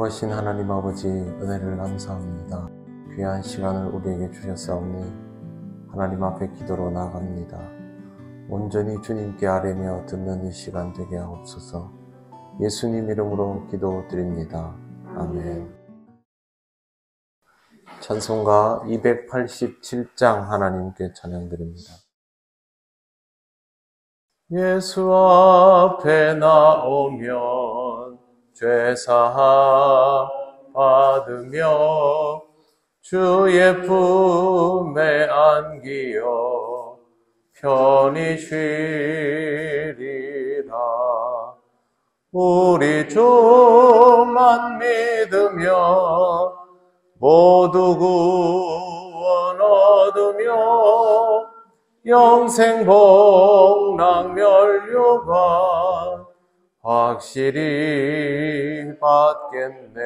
자비로우신 하나님 아버지, 은혜를 감사합니다. 귀한 시간을 우리에게 주셨사오니 하나님 앞에 기도로 나아갑니다. 온전히 주님께 아뢰며 듣는 이 시간 되게 하옵소서. 예수님 이름으로 기도드립니다. 아멘. 찬송가 287장 하나님께 찬양드립니다. 예수 앞에 나오면 죄사함 받으며 주의 품에 안기어 편히 쉬리라. 우리 주만 믿으며 모두 구원 얻으며 영생 복락 면류관 확실히 받겠네.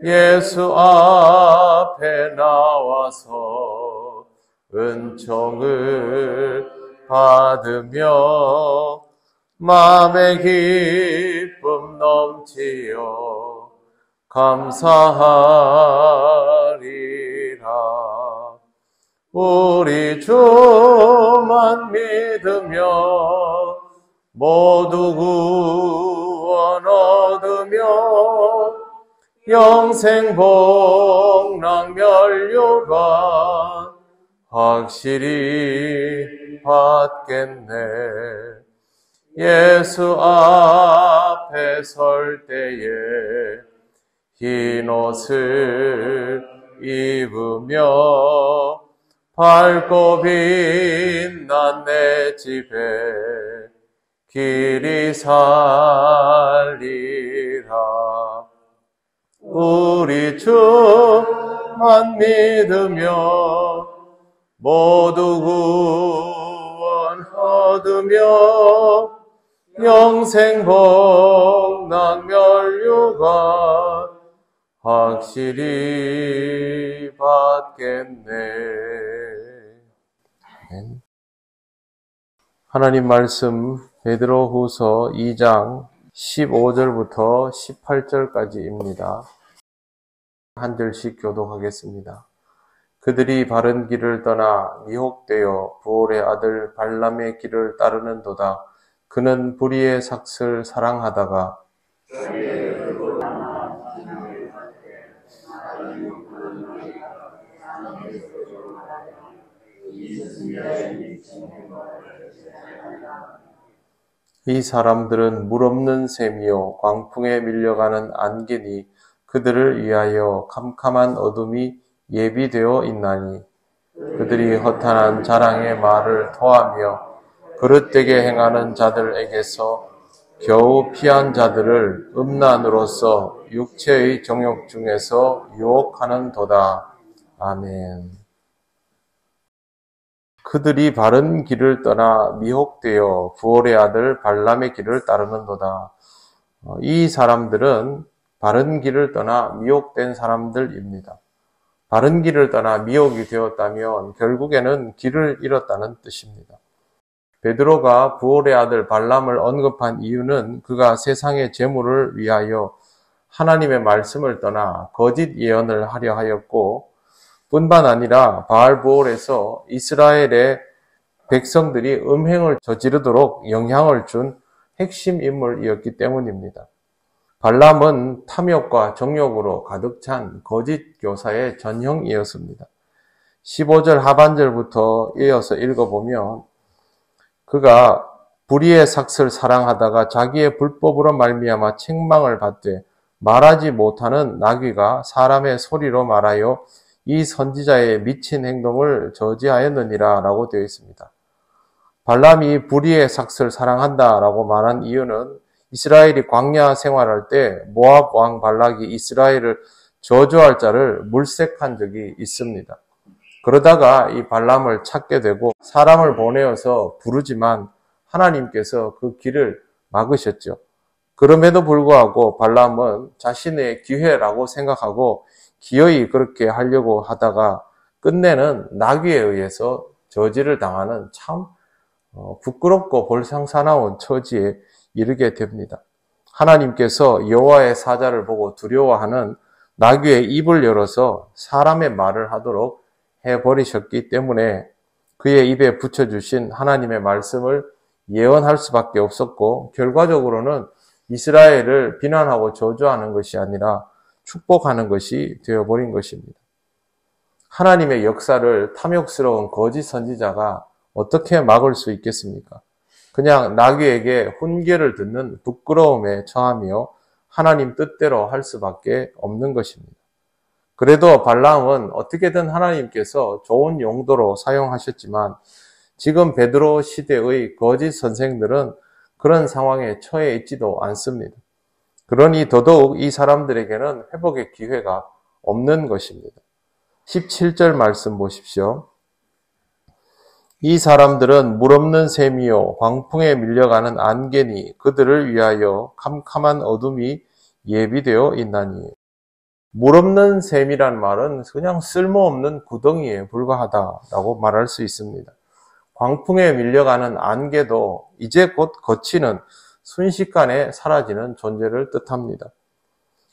예수 앞에 나와서 은총을 받으며 마음의 기쁨 넘치어 감사하리라. 우리 주만 믿으며 모두 구원 얻으며 영생 복락 면류관 확실히 받겠네. 예수 앞에 설 때에 흰 옷을 입으며 밝고 빛난 내 집에 길이 살리라. 우리 주만 믿으며 모두 구원 얻으며 영생 복락 면류관 확실히 받겠네. 하나님 말씀 베드로후서 2장 15절부터 18절까지입니다. 한 절씩 교독하겠습니다. 그들이 바른 길을 떠나 미혹되어 부올의 아들 발람의 길을 따르는도다. 그는 불의의 삭을 사랑하다가 이 사람들은 물 없는 샘이요 광풍에 밀려가는 안개니 그들을 위하여 캄캄한 어둠이 예비되어 있나니 그들이 허탄한 자랑의 말을 토하며 그릇되게 행하는 자들에게서 겨우 피한 자들을 음란으로서 육체의 정욕 중에서 유혹하는도다. 아멘. 그들이 바른 길을 떠나 미혹되어 부올의 아들 발람의 길을 따르는도다. 이 사람들은 바른 길을 떠나 미혹된 사람들입니다. 바른 길을 떠나 미혹이 되었다면 결국에는 길을 잃었다는 뜻입니다. 베드로가 부올의 아들 발람을 언급한 이유는 그가 세상의 재물을 위하여 하나님의 말씀을 떠나 거짓 예언을 하려 하였고 뿐만 아니라 바알부올에서 이스라엘의 백성들이 음행을 저지르도록 영향을 준 핵심 인물이었기 때문입니다. 발람은 탐욕과 정욕으로 가득 찬 거짓 교사의 전형이었습니다. 15절 하반절부터 이어서 읽어보면 그가 불의의 삭을 사랑하다가 자기의 불법으로 말미암아 책망을 받되 말하지 못하는 나귀가 사람의 소리로 말하여 이 선지자의 미친 행동을 저지하였느니라 라고 되어 있습니다. 발람이 불의의 삭을 사랑한다라고 말한 이유는 이스라엘이 광야 생활할 때 모압 왕 발락이 이스라엘을 저주할 자를 물색한 적이 있습니다. 그러다가 이 발람을 찾게 되고 사람을 보내어서 부르지만 하나님께서 그 길을 막으셨죠. 그럼에도 불구하고 발람은 자신의 기회라고 생각하고 기어이 그렇게 하려고 하다가 끝내는 나귀에 의해서 저지를 당하는 참 부끄럽고 볼상사나운 처지에 이르게 됩니다. 하나님께서 여호와의 사자를 보고 두려워하는 나귀의 입을 열어서 사람의 말을 하도록 해버리셨기 때문에 그의 입에 붙여주신 하나님의 말씀을 예언할 수밖에 없었고, 결과적으로는 이스라엘을 비난하고 저주하는 것이 아니라 축복하는 것이 되어버린 것입니다. 하나님의 역사를 탐욕스러운 거짓 선지자가 어떻게 막을 수 있겠습니까? 그냥 나귀에게 훈계를 듣는 부끄러움에 처하며 하나님 뜻대로 할 수밖에 없는 것입니다. 그래도 발람은 어떻게든 하나님께서 좋은 용도로 사용하셨지만 지금 베드로 시대의 거짓 선생들은 그런 상황에 처해 있지도 않습니다. 그러니 더더욱 이 사람들에게는 회복의 기회가 없는 것입니다. 17절 말씀 보십시오. 이 사람들은 물 없는 샘이요 광풍에 밀려가는 안개니 그들을 위하여 캄캄한 어둠이 예비되어 있나니. 물 없는 샘이란 말은 그냥 쓸모없는 구덩이에 불과하다라고 말할 수 있습니다. 광풍에 밀려가는 안개도 이제 곧 거치는 순식간에 사라지는 존재를 뜻합니다.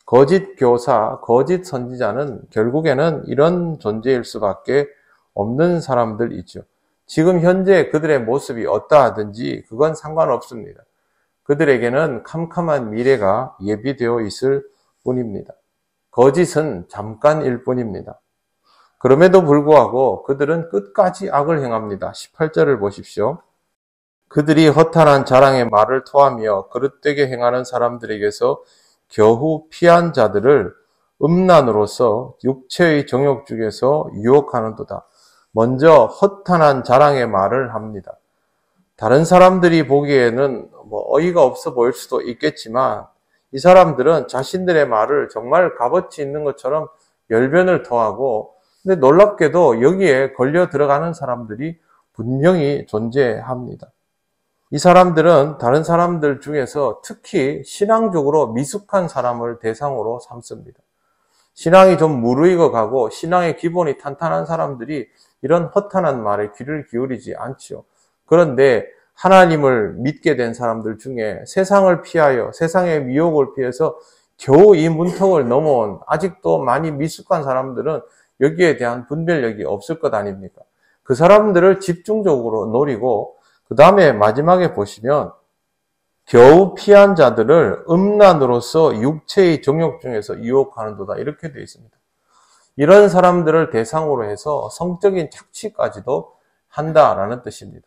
거짓 교사, 거짓 선지자는 결국에는 이런 존재일 수밖에 없는 사람들이죠. 지금 현재 그들의 모습이 어떠하든지 그건 상관없습니다. 그들에게는 캄캄한 미래가 예비되어 있을 뿐입니다. 거짓은 잠깐일 뿐입니다. 그럼에도 불구하고 그들은 끝까지 악을 행합니다. 18절을 보십시오. 그들이 허탄한 자랑의 말을 토하며 그릇되게 행하는 사람들에게서 겨우 피한 자들을 음란으로서 육체의 정욕 중에서 유혹하는도다. 먼저 허탄한 자랑의 말을 합니다. 다른 사람들이 보기에는 어이가 없어 보일 수도 있겠지만 이 사람들은 자신들의 말을 정말 값어치 있는 것처럼 열변을 토하고, 근데 놀랍게도 여기에 걸려 들어가는 사람들이 분명히 존재합니다. 이 사람들은 다른 사람들 중에서 특히 신앙적으로 미숙한 사람을 대상으로 삼습니다. 신앙이 좀 무르익어 가고 신앙의 기본이 탄탄한 사람들이 이런 허탄한 말에 귀를 기울이지 않죠. 그런데 하나님을 믿게 된 사람들 중에 세상을 피하여 세상의 미혹을 피해서 겨우 이 문턱을 넘어온 아직도 많이 미숙한 사람들은 여기에 대한 분별력이 없을 것 아닙니까? 그 사람들을 집중적으로 노리고 그 다음에 마지막에 보시면 겨우 피한 자들을 음란으로서 육체의 정욕 중에서 유혹하는도다 이렇게 되어 있습니다. 이런 사람들을 대상으로 해서 성적인 착취까지도 한다라는 뜻입니다.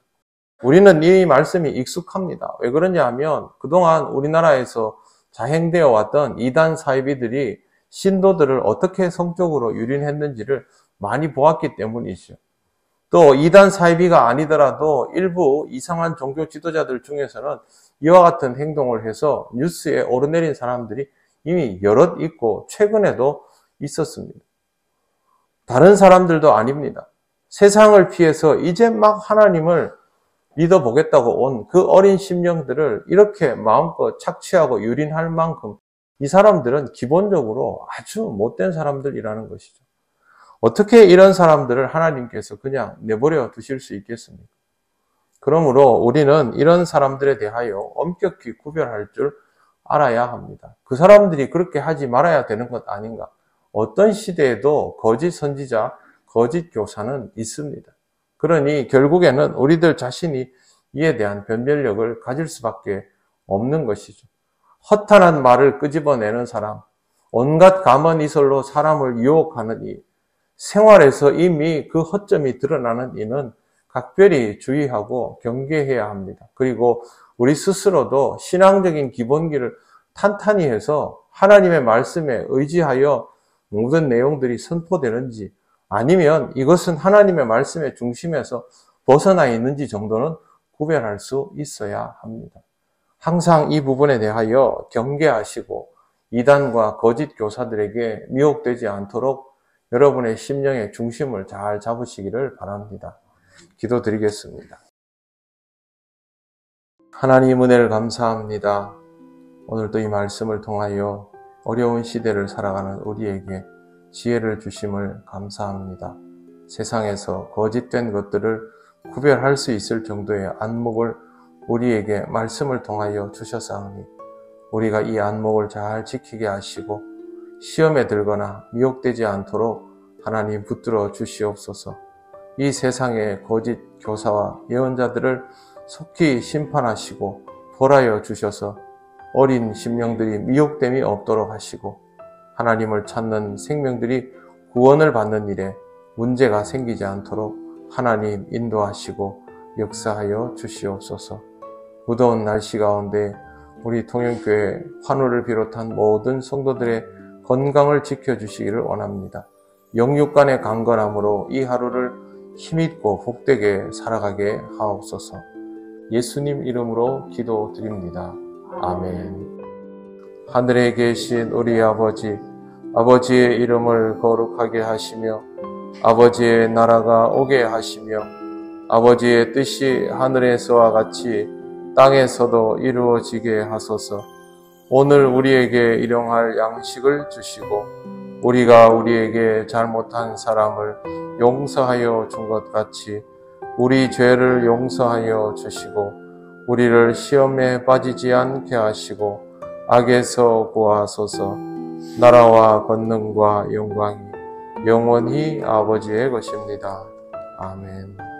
우리는 이 말씀이 익숙합니다. 왜 그러냐 하면 그동안 우리나라에서 자행되어 왔던 이단 사이비들이 신도들을 어떻게 성적으로 유린했는지를 많이 보았기 때문이죠. 또 이단 사이비가 아니더라도 일부 이상한 종교 지도자들 중에서는 이와 같은 행동을 해서 뉴스에 오르내린 사람들이 이미 여럿 있고 최근에도 있었습니다. 다른 사람들도 아닙니다. 세상을 피해서 이제 막 하나님을 믿어보겠다고 온 그 어린 심령들을 이렇게 마음껏 착취하고 유린할 만큼 이 사람들은 기본적으로 아주 못된 사람들이라는 것이죠. 어떻게 이런 사람들을 하나님께서 그냥 내버려 두실 수 있겠습니까? 그러므로 우리는 이런 사람들에 대하여 엄격히 구별할 줄 알아야 합니다. 그 사람들이 그렇게 하지 말아야 되는 것 아닌가? 어떤 시대에도 거짓 선지자, 거짓 교사는 있습니다. 그러니 결국에는 우리들 자신이 이에 대한 변별력을 가질 수밖에 없는 것이죠. 허탄한 말을 끄집어내는 사람, 온갖 감언이설로 사람을 유혹하는 이, 생활에서 이미 그 허점이 드러나는 이는 각별히 주의하고 경계해야 합니다. 그리고 우리 스스로도 신앙적인 기본기를 탄탄히 해서 하나님의 말씀에 의지하여 모든 내용들이 선포되는지 아니면 이것은 하나님의 말씀의 중심에서 벗어나 있는지 정도는 구별할 수 있어야 합니다. 항상 이 부분에 대하여 경계하시고 이단과 거짓 교사들에게 미혹되지 않도록 여러분의 심령의 중심을 잘 잡으시기를 바랍니다. 기도드리겠습니다. 하나님 은혜를 감사합니다. 오늘도 이 말씀을 통하여 어려운 시대를 살아가는 우리에게 지혜를 주심을 감사합니다. 세상에서 거짓된 것들을 구별할 수 있을 정도의 안목을 우리에게 말씀을 통하여 주셨사오니 우리가 이 안목을 잘 지키게 하시고 시험에 들거나 미혹되지 않도록 하나님 붙들어 주시옵소서. 이 세상의 거짓 교사와 예언자들을 속히 심판하시고 벌하여 주셔서 어린 심령들이 미혹됨이 없도록 하시고 하나님을 찾는 생명들이 구원을 받는 일에 문제가 생기지 않도록 하나님 인도하시고 역사하여 주시옵소서. 무더운 날씨 가운데 우리 통영교회 환우를 비롯한 모든 성도들의 건강을 지켜주시기를 원합니다. 영육 간의 강건함으로 이 하루를 힘있고 복되게 살아가게 하옵소서. 예수님 이름으로 기도드립니다. 아멘. 하늘에 계신 우리 아버지, 아버지의 이름을 거룩하게 하시며 아버지의 나라가 오게 하시며 아버지의 뜻이 하늘에서와 같이 땅에서도 이루어지게 하소서. 오늘 우리에게 일용할 양식을 주시고 우리가 우리에게 잘못한 사람을 용서하여 준 것 같이 우리 죄를 용서하여 주시고 우리를 시험에 빠지지 않게 하시고 악에서 구하소서. 나라와 권능과 영광이 영원히 아버지의 것입니다. 아멘.